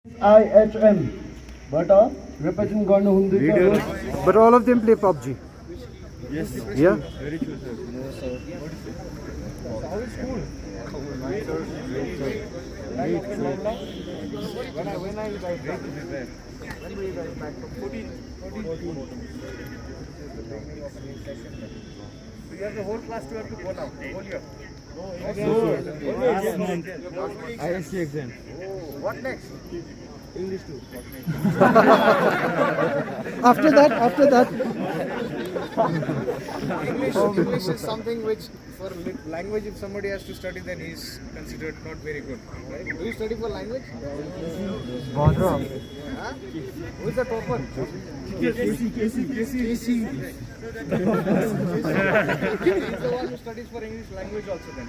IHM बाट represent गर्नु हुँदैछ But all of them play PUBG. Yes. Yeah. Very true, sir. No, sir. How is school? Great, sir. Great, sir. Great, sir. When are you guys back? Great to be back. When were you guys back? 14. So you have the whole class to have to go now, whole year. Last month. ISC exam. Oh, what next? English too. After that. English is something which, for language, if somebody has to study, then he's considered not very good. Right? Do you study for language? Huh? Who is the topper? Casey. He's the one who studies for English language also then.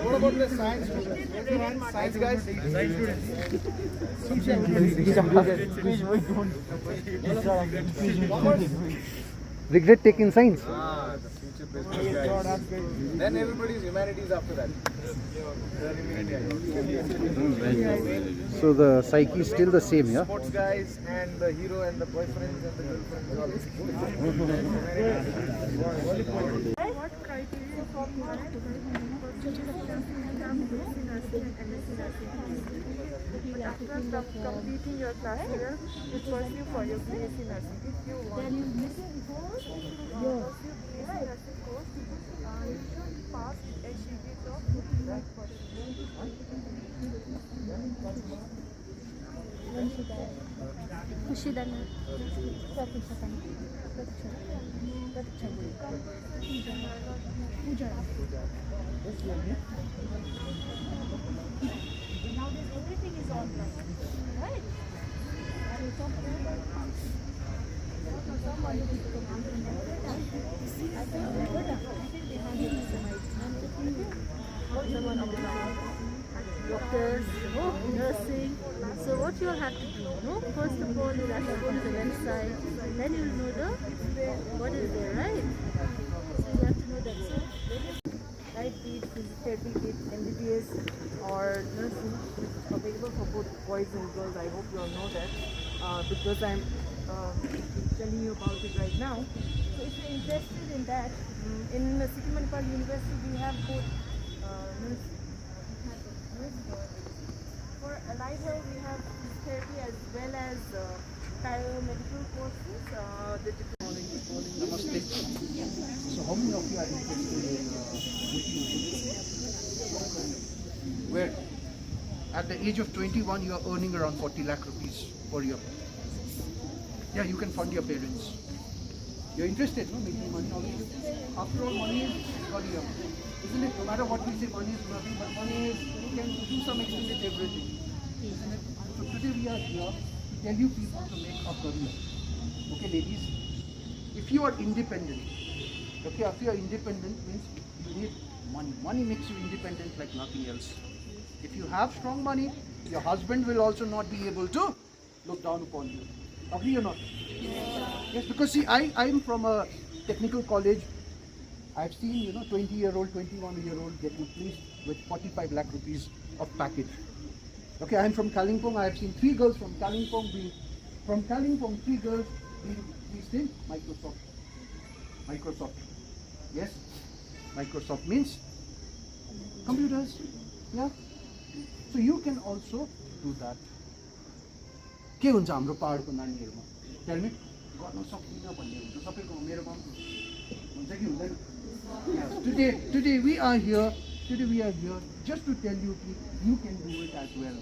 What about the science students? Raise your hand, science guys? Regret taking science. The future business guys. Then everybody's humanities after that. So the psyche is still the same, yeah? Sports guys and the hero and the boyfriends and the girlfriends. What criteria for but after completing your class year, you pursue for your BSc nursing. If you want to pursue BSc nursing course, you should pass HCG of Nowadays everything is online, right? Doctors, nursing. So what you'll have to do, no? First of all, you'll have to go to the website, then you'll know what is there, right? So you have to know that. So right, be it physiotherapy, be it MBBS or nursing, it's available for both boys and girls. I hope you all know that because I'm telling you about it right now. So if you're interested in that, in Sikkim Manipal University we have both nursing. For allied health we have physiotherapy as well as biomedical courses. The Namaste. So how many of you are interested in where at the age of 21 you are earning around 40 lakh rupees per year? Yeah, you can fund your parents. You're interested, no? Making money also. After all, money is God here. Isn't it? No matter what we say, money is nothing, but money is, you can to some extent it's everything. Isn't it? So today we are here to tell you people to make a career. Okay, ladies? If you are independent, okay, if you are independent means you need money. Money makes you independent like nothing else. If you have strong money, your husband will also not be able to look down upon you. Agree or not? Yes, because see, I'm from a technical college. I've seen, 20-year-old, 21-year-old getting placed with 45 lakh rupees of package. Okay, I'm from Kalimpong. I have seen 3 girls from Kalimpong being, 3 girls being placed in Microsoft. Yes, Microsoft means computers. Yeah, so you can also do that. के हुन्छ हाम्रो पहाडको नानीहरुमा tell me गर्न सक्दिन भन्ने हुन्छ सबैको मेरोमा हुन्छ कि हुँदैन today we are here just to tell you that you can do it as well.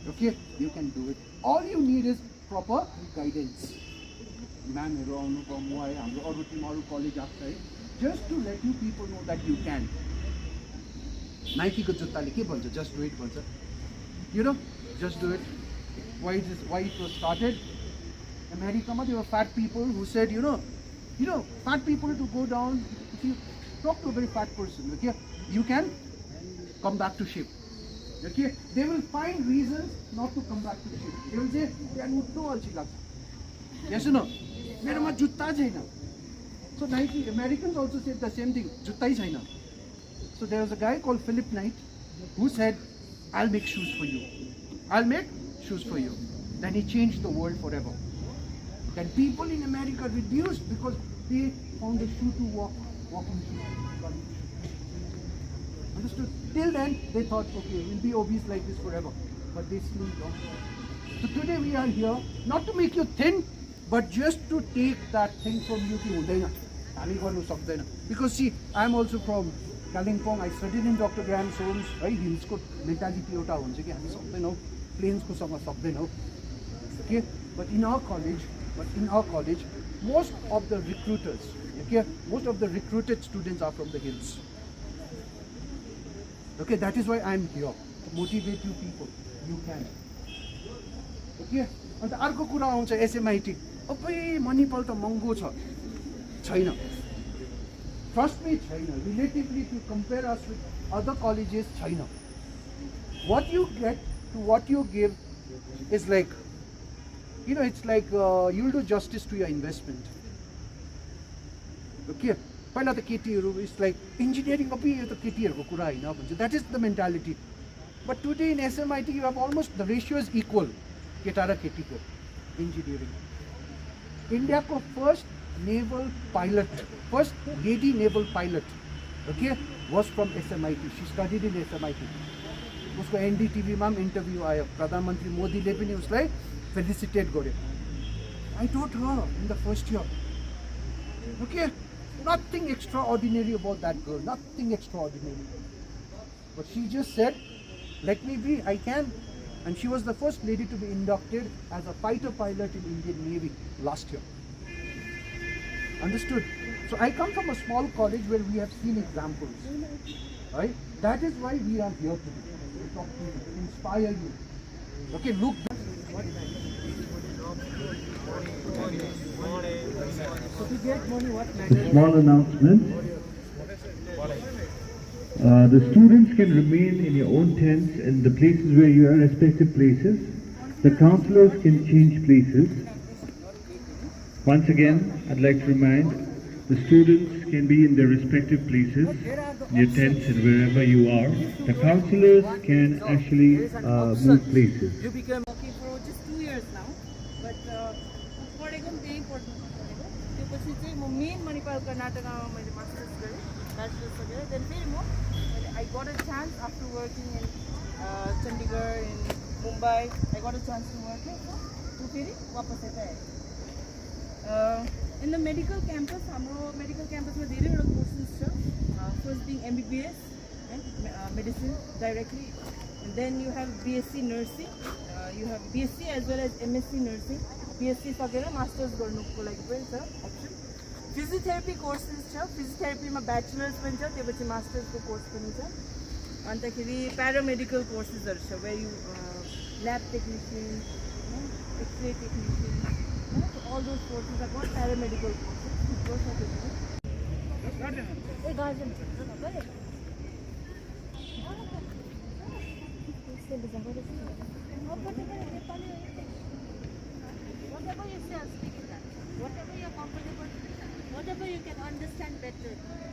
Okay, you can do it. All you need is proper guidance. म्यामहरु आउनु भयो म आए हाम्रो अरु टिम अरु कलेज आछ है just to let you people know that you can. Nike को जुत्ताले के भन्छ just do it भन्छ. Just do it. Why it was started? America, there were fat people who said, fat people to go down. If you talk to a very fat person, okay, you can come back to shape. Okay, they will find reasons not to come back to shape. They will say, "They no alchi." Yes or no? Meroma jutta chaina. So Nike, Americans also said the same thing. Jutta hi chaina. So there was a guy called Philip Knight who said, I'll make shoes for you. I'll make shoes for you. Then he changed the world forever. Then people in America reduced because they found a shoe to walking shoe. Understood? Till then, they thought, okay, we'll be obese like this forever. But they slimmed down. So today we are here, not to make you thin, but just to take that thing from you कि हुँदैन, हामी गर्नु सक्दैन. Because see, I'm also from Kalimpong. I studied in Dr. Graham's homes. Right? Hills को mentality एउटा हुन्छ कि हामी सक्दैनौँ, plains को सँग सक्दैनौँ. Okay? But in our college, most of the recruiters, okay, most of the recruited students are from the hills. Okay, that is why I'm here to motivate you people. You can. Okay? अन्त अर्को कुरा आउँछ SMIT. अबै मणिपाल त महँगो छ. छैन. Trust me, छैन. Relatively, if you compare us with other colleges, छैन. What you get to what you give is like, you know, it's like you'll do justice to your investment. Okay? पहिला त केटीहरू इट्स लाइक इन्जिनियरिङ अबै यो त केटीहरूको कुरा होइन भन्छ. That is the mentality. But today in SMIT you have almost the ratio is equal केटा र केटीको इन्जिनियरिङ. इन्डियाको first naval pilot, first lady naval pilot, okay, was from SMIT. She studied in SMIT. उसको NDTVमा पनि interview आयो. प्रधानमन्त्री मोदीले पनि उसलाई फेलिसिटेट गर्यो. I told her in the first year. Okay, nothing extraordinary about that girl, nothing extraordinary. But she just said, let me be, I can. And she was the first lady to be inducted as a fighter pilot in Indian Navy last year. Understood? So I come from a small college where we have seen examples. Right? That is why we are here today. To talk to you, to inspire you. Okay, look. Small announcement. The students can remain in your own tents in the places where you are, respective places. The counselors can change places. Once again, I'd like to remind the students can be in their respective places, in your tents and wherever you are. The counselors can actually move places. Okay, for just 2 years now, but पढेको पनि त्यही पढ्नु पढेको. त्योपछि चाहिँ म main Manipal कर्नाटकमा मैले masters गरेँ, bachelors सकेर. देन फेरि म I got a chance after working in Chandigarh, in Mumbai. I got a chance to work है. त्यो फेरि वापस यता आएँ. इन द मेडिकल क्याम्पस, हाम्रो मेडिकल क्याम्पसमा धेरैवटा कोर्सेस छ. First being MBBS, medicine directly. Then you have BSc nursing, you have BSc as well as MSc nursing. BSc सकेर मास्टर्स गर्नुको लागि पनि छ अप्सन. फिजियोथेरापी कोर्सेस छ. फिजियोथेरापीमा ब्याचलर्स पनि छ, त्यसपछि मास्टर्सको कोर्स पनि छ. अन्तखेरि प्यारामेडिकल कोर्सेसहरू छ, where you lab technician, x ray technician, all those courses are called paramedical Whatever you say, I'll speak in that. Whatever you're comfortable, whatever you can understand better.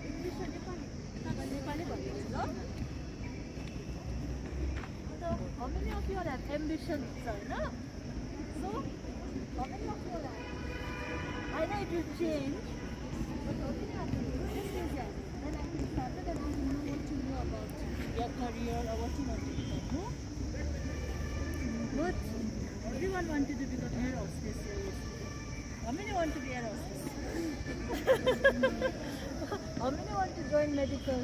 English or Nepali? Nepali, no? So, how many of you have ambitions, sir? No? So, how many of you have? I know it will change, but how many of you? This is it. Then I can start it and I will know what to know about your career or what you want to become. No? But everyone wanted to become air hostess. How many want to be air hostess? How many want to join medical?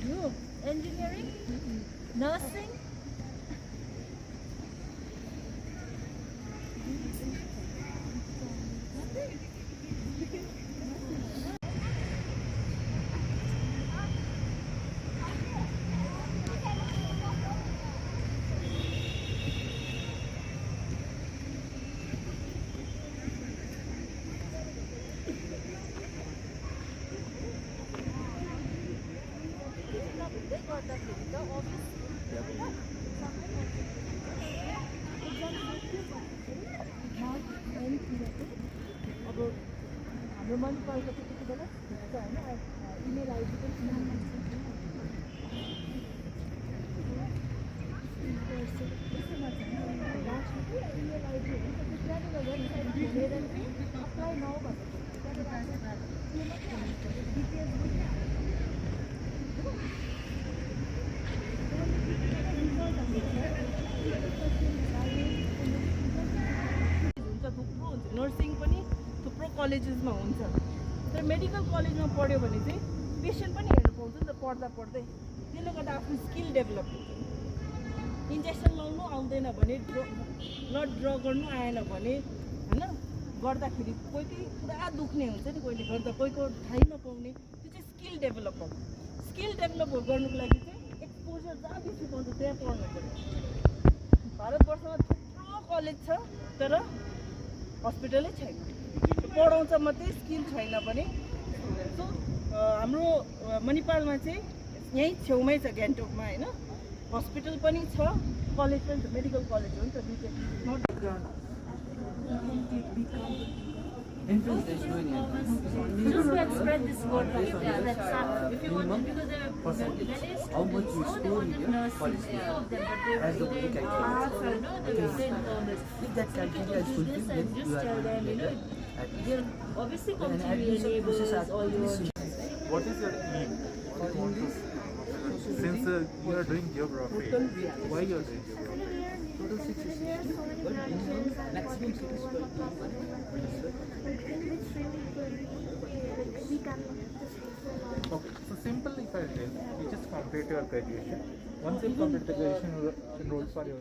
You. Engineering? Nursing? हाम्रो मणिपालको त्यति बेला हुन्छ होइन. Email ID पनि हुन्छ थुप्रो हुन्छ nursing पनि थुप्रो कलेजेसमा हुन्छ तर मेडिकल कलेजमा पढ्यो भने चाहिँ पेसेन्ट पनि हेर्नु पाउँछ नि त पढ्दा पढ्दै त्यसले गर्दा आफ्नो स्किल डेभलप हुन्छ इन्जेक्सन लाउनु आउँदैन भने ब्लड ड्र गर्नु आएन भने होइन गर्दाखेरि कोही कोही पुरा दुख्ने हुन्छ नि कोहीले गर्दा कोहीको थाहै नपाउने त्यो चाहिँ स्किल डेभलप हो स्किल डेभलप गर्नुको लागि चाहिँ एक्सपोजर जहाँ बेसी पाउँछ त्यहाँ पढ्नु पऱ्यो भारतवर्षमा थुप्रो कलेज छ तर हस्पिटलै छैन पढाउँछ मात्रै स्किल छैन भने सो हाम्रो मणिपालमा चाहिँ यहीँ छेउमै छ गान्तोकमा होइन हस्पिटल पनि छ कलेज पनि छ मेडिकल कलेज हो नि त दुईटै नट Just to spread this word of that some, if you want, because there are how much you store in your policy as the if that criteria is fulfilled, then you are you're obviously come to your neighbors or your. What is your aim? Since you are doing geography, why you are doing geography? Total 6 is 60, but maximum 6 is 21. Okay, so simple if I tell, you just complete your graduation. Once you complete the graduation, you enroll for your